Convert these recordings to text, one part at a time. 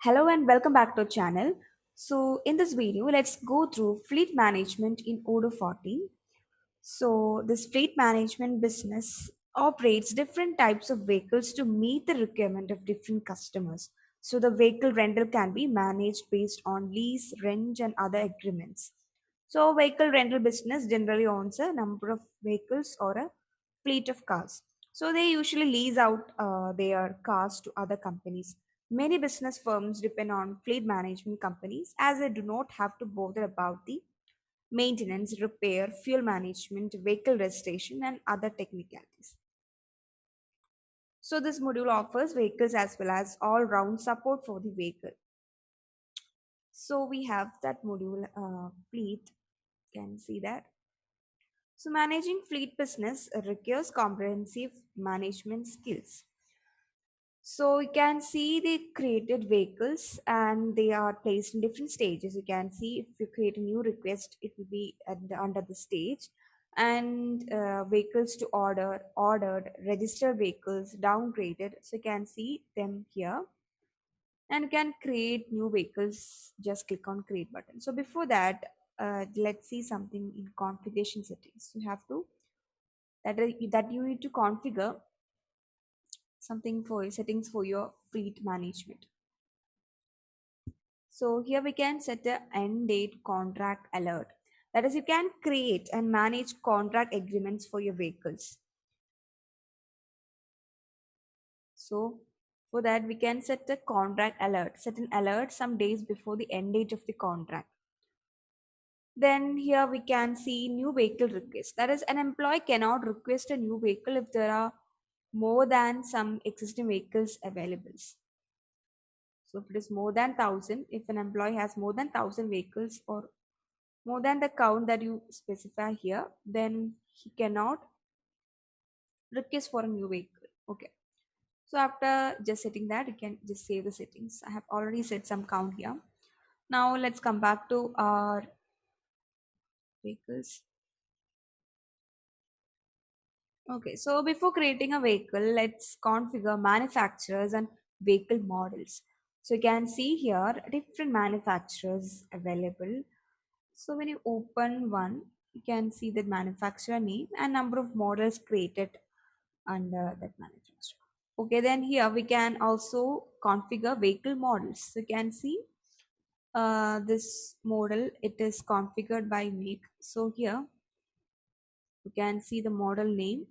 Hello and welcome back to our channel. So in this video, let's go through fleet management in Odoo 14. So this fleet management business operates different types of vehicles to meet the requirement of different customers. So the vehicle rental can be managed based on lease, rent and other agreements. So vehicle rental business generally owns a number of vehicles or a fleet of cars. So they usually lease out their cars to other companies. Many business firms depend on fleet management companies as they do not have to bother about the maintenance, repair, fuel management, vehicle registration, and other technicalities. So this module offers vehicles as well as all-round support for the vehicle. So we have that module fleet. You can see that. So managing fleet business requires comprehensive management skills. So you can see the created vehicles and they are placed in different stages. You can see if you create a new request, it will be under the stage and vehicles to order, ordered, registered vehicles, downgraded. So you can see them here and you can create new vehicles. Just click on create button. So before that, let's see something in configuration settings. You have to that you need to configure something for settings for your fleet management. So here we can set a end date contract alert. That is, you can create and manage contract agreements for your vehicles. So for that, we can set a contract alert, set an alert some days before the end date of the contract. Then here we can see new vehicle request. That is, an employee cannot request a new vehicle if there are more than some existing vehicles available. So if it is more than 1000, if an employee has more than 1000 vehicles or more than the count that you specify here, then he cannot request for a new vehicle. Okay. So after just setting that, you can just save the settings. I have already set some count here. Now let's come back to our vehicles. Okay, so before creating a vehicle, let's configure manufacturers and vehicle models. So you can see here different manufacturers available. So when you open one, you can see the manufacturer name and number of models created under that manufacturer. Okay, then here we can also configure vehicle models. So you can see this model, it is configured by make. So here you can see the model name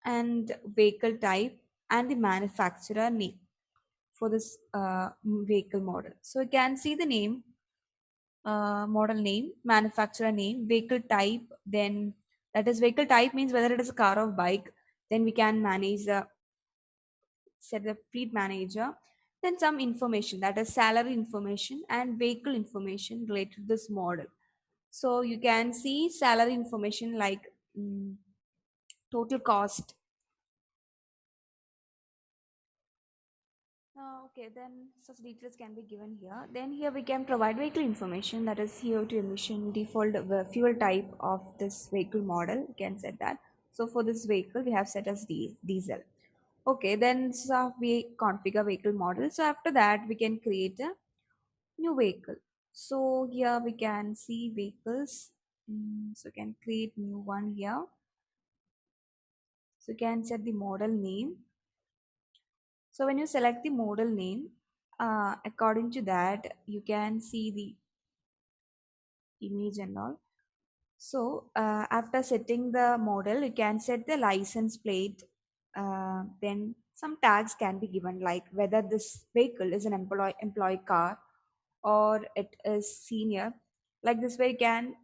and vehicle type and the manufacturer name for this vehicle model. So you can see the name, model name, manufacturer name, vehicle type, then that is vehicle type means whether it is a car or bike. Then we can manage the set the fleet manager. Then some information that is salary information and vehicle information related to this model. So you can see salary information like total cost. Okay, then such details can be given here. Then here we can provide vehicle information that is CO2 emission, default fuel type of this vehicle model. You can set that. So for this vehicle, we have set as diesel. Okay, then so we configure vehicle model. So after that, we can create a new vehicle. So here we can see vehicles. So we can create new one here. So you can set the model name. So when you select the model name, according to that, you can see the image and all. So after setting the model, you can set the license plate. Then some tags can be given like whether this vehicle is an employee car or it is senior. Like this way, you can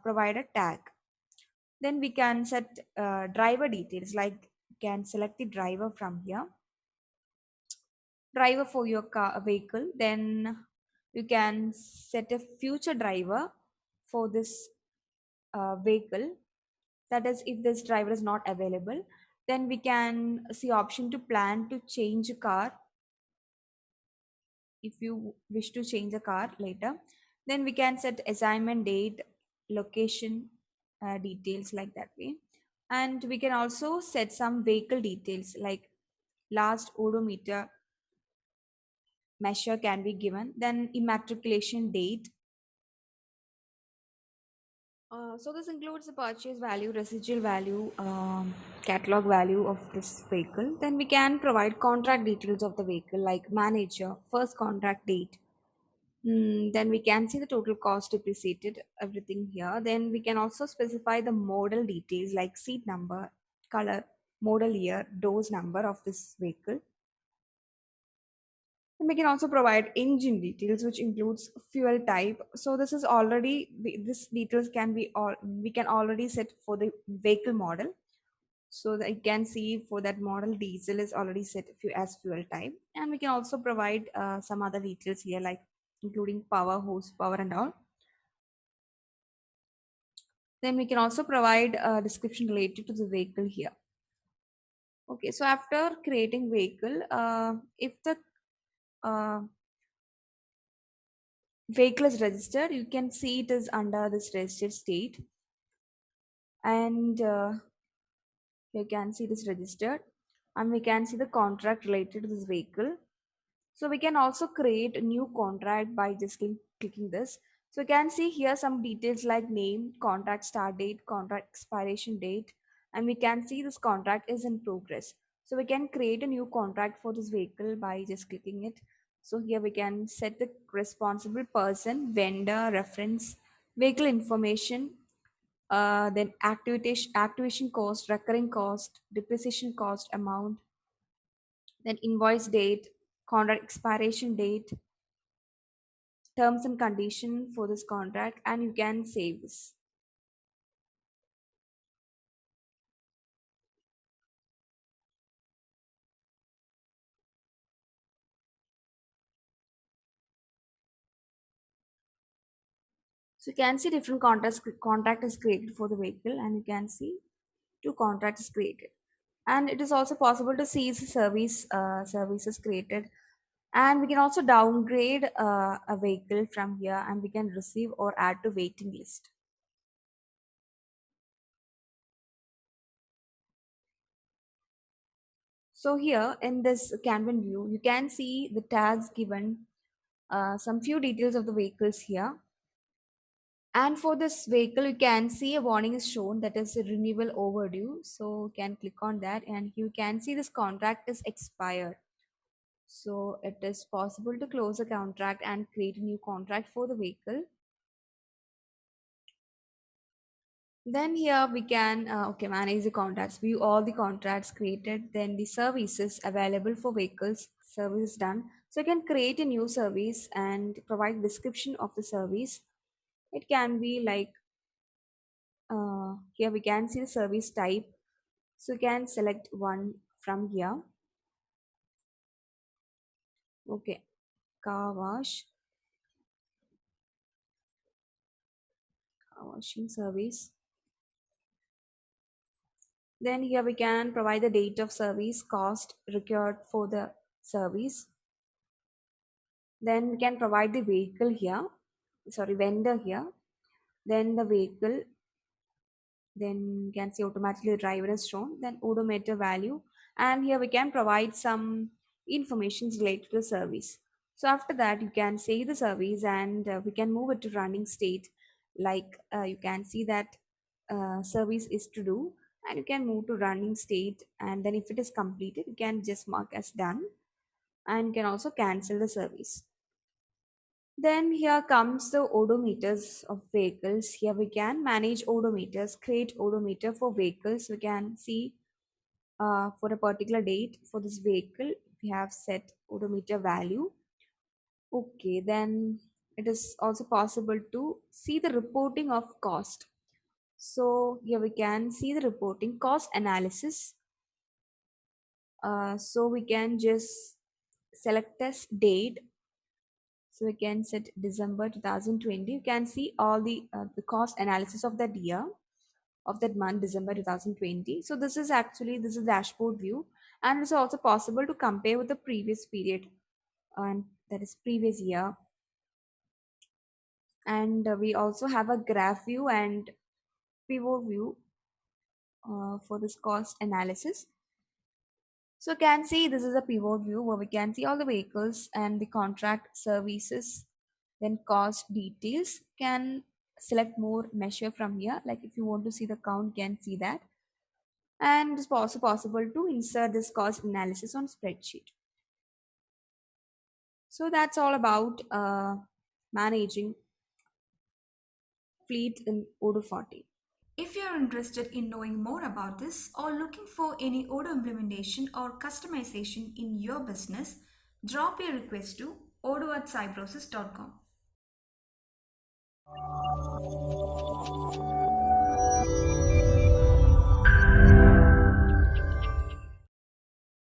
provide a tag. Then we can set driver details like you can select the driver from here driver for your car vehicle. Then you can set a future driver for this vehicle. That is, if this driver is not available, then we can see option to plan to change a car. If you wish to change a car later, then we can set assignment date, location, details like that way. And we can also set some vehicle details like last odometer measure can be given, then immatriculation date. So this includes the purchase value, residual value, catalog value of this vehicle. Then we can provide contract details of the vehicle like manager, first contract date. Then we can see the total cost depreciated, everything here. Then we can also specify the model details like seat number, color, model year, doors number of this vehicle. And we can also provide engine details, which includes fuel type. So this is already this details can be all we can already set for the vehicle model. So that you can see for that model, diesel is already set as fuel type, and we can also provide some other details here, like including power, horsepower, and all. Then we can also provide a description related to the vehicle here. Okay, so after creating vehicle, if the uh, vehicle is registered, you can see it is under this registered state, and you can see this registered, and we can see the contract related to this vehicle. So we can also create a new contract by just clicking this. So you can see here some details like name, contract start date, contract expiration date, and we can see this contract is in progress. So we can create a new contract for this vehicle by just clicking it. So here we can set the responsible person, vendor, reference, vehicle information, then activation cost, recurring cost, depreciation cost amount, then invoice date, contract expiration date, terms and condition for this contract, and you can save this. So you can see different contract is created for the vehicle, and you can see two contracts created. And it is also possible to see the services created, and we can also downgrade a vehicle from here, and we can receive or add to waiting list. So here in this Canvan view, you can see the tags given, some few details of the vehicles here. And for this vehicle, you can see a warning is shown, that is a renewal overdue. So you can click on that, and you can see this contract is expired. So it is possible to close a contract and create a new contract for the vehicle. Then here we can manage the contracts, view all the contracts created, then the services available for vehicles, service done. So you can create a new service and provide description of the service. It can be like, here we can see the service type. So you can select one from here. Okay, car wash, car washing service. Then here we can provide the date of service, cost required for the service. Then we can provide the vehicle here, sorry, vendor here. Then the vehicle, then you can see automatically the driver is shown, then odometer value. And here we can provide some information related to the service. So after that, you can save the service, and we can move it to running state. Like you can see that service is to do, and you can move to running state, and then if it is completed, you can just mark as done, and you can also cancel the service. Then here comes the odometers of vehicles. Here we can manage odometers, create odometer for vehicles. We can see for a particular date for this vehicle, we have set odometer value. Okay, then it is also possible to see the reporting of cost. So here we can see the reporting cost analysis. So we can just select this date. So we can set December 2020. You can see all the cost analysis of that year, of that month, December 2020. So this is dashboard view, and it's also possible to compare with the previous period, and that is previous year. And we also have a graph view and pivot view for this cost analysis. So you can see this is a pivot view where we can see all the vehicles and the contract services, then cost details. Can select more measure from here. Like if you want to see the count, you can see that. And it's also possible to insert this cost analysis on spreadsheet. So that's all about managing fleet in Odoo 40. If you're interested in knowing more about this or looking for any Odoo implementation or customization in your business, drop your request to odoo@cybrosys.com.